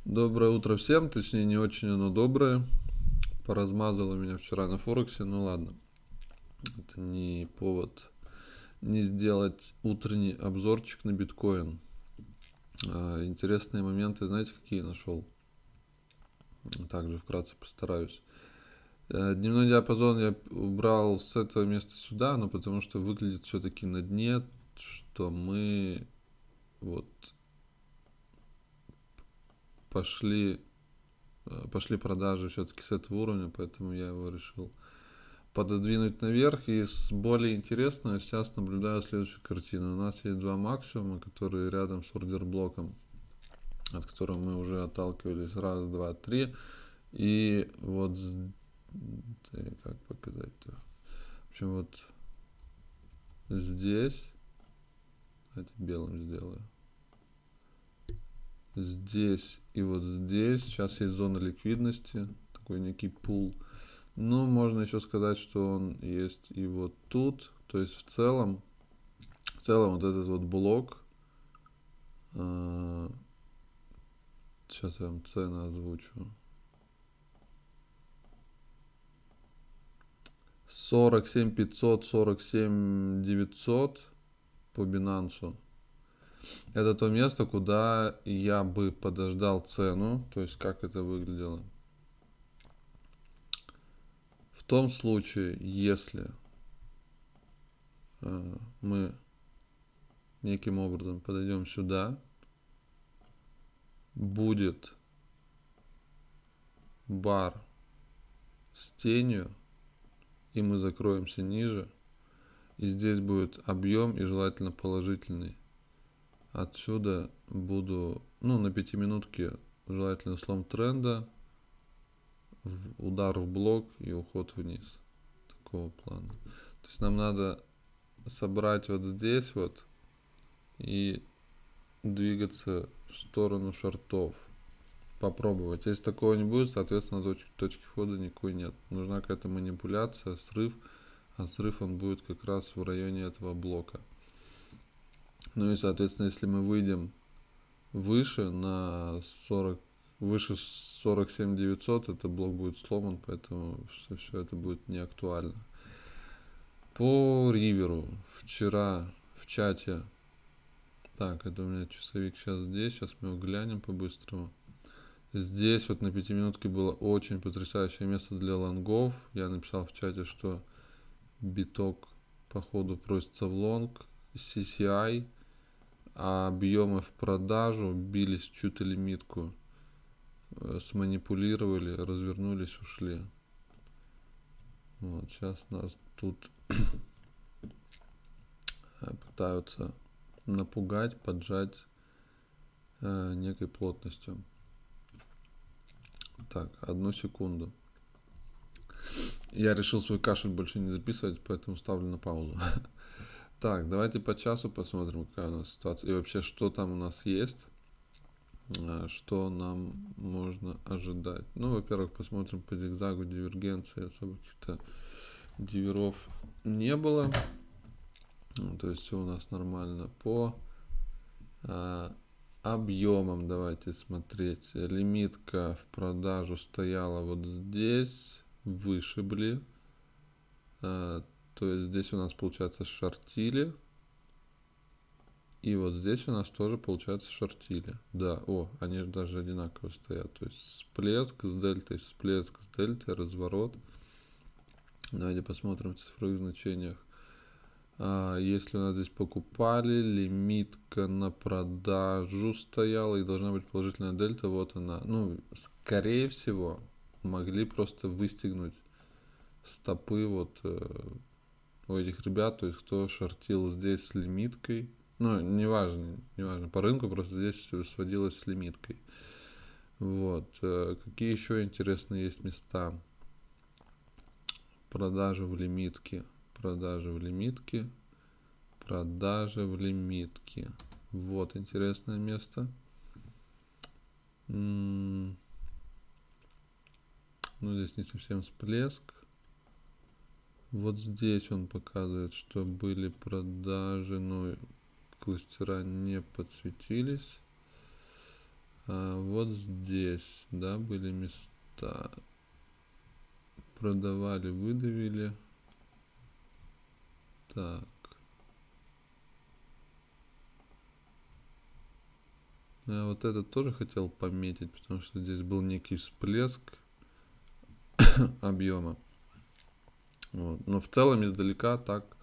Доброе утро всем, точнее не очень оно доброе. Поразмазало меня вчера на Форексе, ну ладно. Это не повод не сделать утренний обзорчик на биткоин. Интересные моменты, знаете, какие нашел? Также вкратце постараюсь. Дневной диапазон я убрал с этого места сюда, но потому что выглядит все-таки на дне, что мы вот пошли, пошли продажи все-таки с этого уровня, поэтому я его решил пододвинуть наверх. И с более интересного сейчас наблюдаю следующую картину. У нас есть два максимума, которые рядом с ордер-блоком, от которого мы уже отталкивались. Раз, два, три. И вот, как показать-то? В общем, вот здесь, давайте белым сделаю. Здесь и вот здесь сейчас есть зона ликвидности, такой некий пул. Ну, можно еще сказать, что он есть и вот тут. То есть в целом вот этот вот блок, сейчас я вам цены озвучу. 47 500, 47 900 по Binance. Это то место, куда я бы подождал цену. То есть как это выглядело. В том случае, если мы неким образом подойдем сюда, будет бар с тенью, и мы закроемся ниже, и здесь будет объем и желательно положительный. Отсюда буду, на 5-минутке желательно слом тренда, удар в блок и уход вниз. Такого плана. То есть нам надо собрать вот здесь вот и двигаться в сторону шортов. Попробовать. Если такого не будет, соответственно, точки входа никакой нет. Нужна какая-то манипуляция, срыв. А срыв он будет как раз в районе этого блока. Ну и, соответственно, если мы выйдем выше на 40, выше 47 900, это блок будет сломан, поэтому все это будет не актуально. По риверу вчера в чате, так, это у меня часовик сейчас здесь, сейчас мы его глянем по-быстрому. Здесь вот на 5-минутке было очень потрясающее место для лонгов. Я написал в чате, что биток походу просится в лонг, CCI, а объемы в продажу бились чью-то лимитку, сманипулировали, развернулись, ушли. Вот, сейчас нас тут пытаются напугать, поджать некой плотностью. Так, одну секунду. Я решил свой кашель больше не записывать, поэтому ставлю на паузу. Так, давайте по часу посмотрим, какая у нас ситуация. И вообще, что там у нас есть. Что нам можно ожидать. Ну, во-первых, посмотрим по зигзагу дивергенции. Особо каких-то диверов не было. То есть все у нас нормально. По объемам давайте смотреть. Лимитка в продажу стояла вот здесь. Вышибли. То есть здесь у нас получается шортили. И вот здесь у нас тоже получается шортили. Да, они же даже одинаково стоят. То есть всплеск с дельтой, разворот. Давайте посмотрим в цифровых значениях. Если у нас здесь покупали, лимитка на продажу стояла и должна быть положительная дельта, вот она. Ну, скорее всего, могли просто выстегнуть стопы вот у этих ребят, то есть кто шортил здесь с лимиткой. Ну, неважно, по рынку просто здесь сводилось с лимиткой. Вот. Какие еще интересные есть места? Продажи в лимитке. Вот интересное место. Ну, здесь не совсем всплеск. Вот здесь он показывает, что были продажи, но кластера не подсветились. Вот здесь, да, были места. Продавали, выдавили. Так. Я вот этот тоже хотел пометить, потому что здесь был некий всплеск объема. Вот. Но в целом издалека так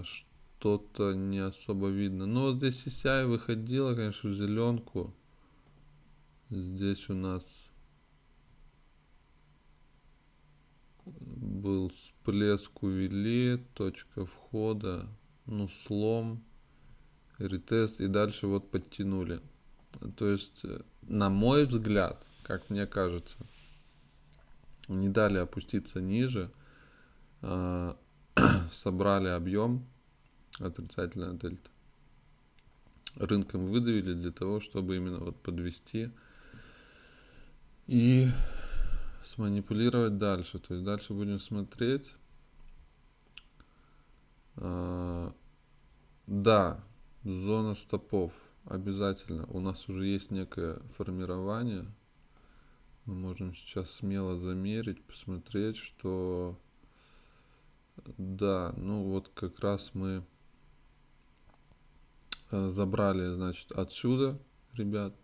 что-то не особо видно. Но вот здесь CCI выходила, конечно, в зеленку. Здесь у нас был всплеск, увели, точка входа, ну, слом, ретест, и дальше вот подтянули. То есть, на мой взгляд, как мне кажется, не дали опуститься ниже, собрали объем, отрицательная дельта, рынком выдавили для того, чтобы именно вот подвести и сманипулировать дальше. То есть дальше будем смотреть. Да, зона стопов обязательно. У нас уже есть некое формирование. Мы можем сейчас смело замерить, посмотреть, что да, ну вот как раз мы забрали, значит, отсюда, ребят.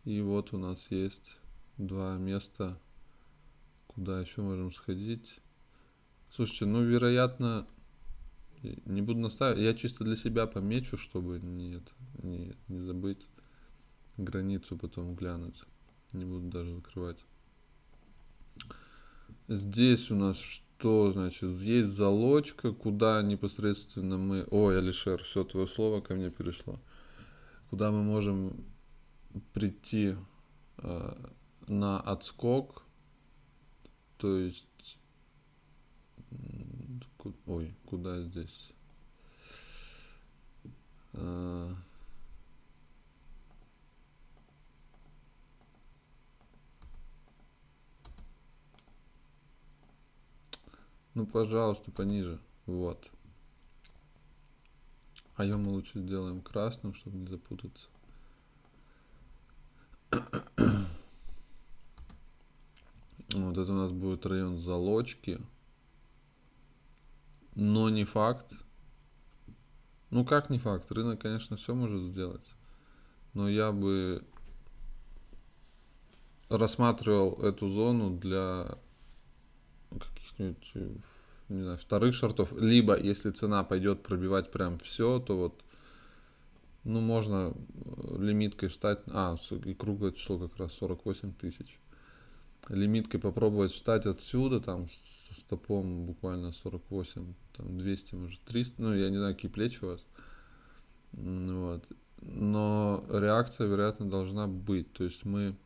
И вот у нас есть два места, куда еще можем сходить. Слушайте, ну, вероятно, не буду настаивать. Я чисто для себя помечу, чтобы не забыть границу потом глянуть. Не буду даже закрывать. Здесь у нас что, значит, здесь залочка, куда непосредственно мы... Ой, Алишер, все, твое слово ко мне перешло. Куда мы можем прийти на отскок, то есть... Ой, куда здесь? Ну, пожалуйста, пониже. Вот. А ее мы лучше сделаем красным, чтобы не запутаться. Вот это у нас будет район залочки. Но не факт. Ну как не факт? Рынок, конечно, все может сделать. Но я бы рассматривал эту зону для каких-нибудь, не знаю, вторых шортов. Либо, если цена пойдет пробивать прям все, то вот, ну, можно лимиткой встать. И круглое число как раз 48 тысяч. Лимиткой попробовать встать отсюда, там, со стопом буквально 48, там, 200, может, 300. Ну, я не знаю, какие плечи у вас. Вот. Но реакция, вероятно, должна быть. То есть мы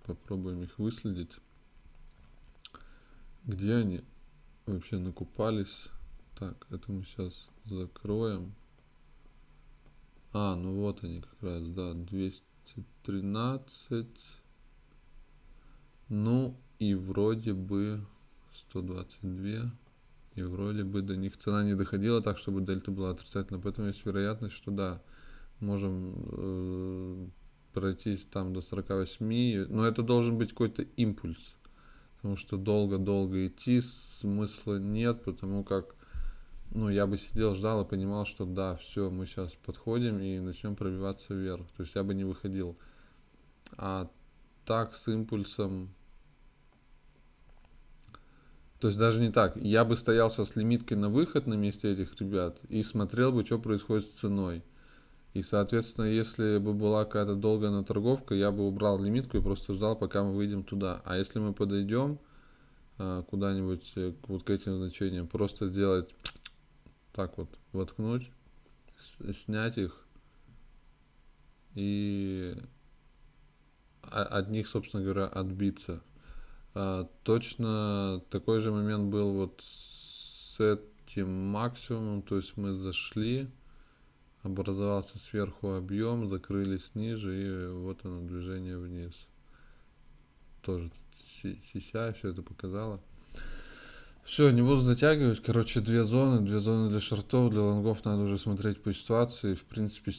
попробуем их выследить. Где они вообще накупались? Так, это мы сейчас закроем. Ну вот они как раз, да, 213. Ну и вроде бы 122. И вроде бы до них цена не доходила так, чтобы дельта была отрицательной. Поэтому есть вероятность, что да, можем пройтись там до 48. Но это должен быть какой-то импульс. Потому что долго-долго идти смысла нет, потому как, ну, я бы сидел, ждал и понимал, что да, все, мы сейчас подходим и начнем пробиваться вверх. То есть я бы не выходил. А так с импульсом... То есть даже не так. Я бы стоял с лимиткой на выход на месте этих ребят и смотрел бы, что происходит с ценой. И, соответственно, если бы была какая-то долгая наторговка, я бы убрал лимитку и просто ждал, пока мы выйдем туда. А если мы подойдем куда-нибудь вот к этим значениям, просто сделать так вот, воткнуть, снять их и от них, собственно говоря, отбиться. Точно такой же момент был вот с этим максимумом, то есть мы зашли, образовался сверху объем, закрылись ниже, и вот оно движение вниз. Тоже CCI все это показало. Все, не буду затягивать. Короче, две зоны для шортов, для лонгов надо уже смотреть по ситуации. В принципе,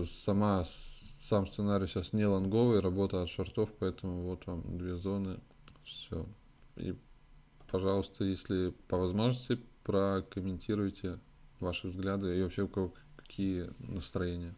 сам сценарий сейчас не лонговый, работа от шортов, поэтому вот вам две зоны. Все. И, пожалуйста, если по возможности, прокомментируйте ваши взгляды и вообще у кого какие настроения.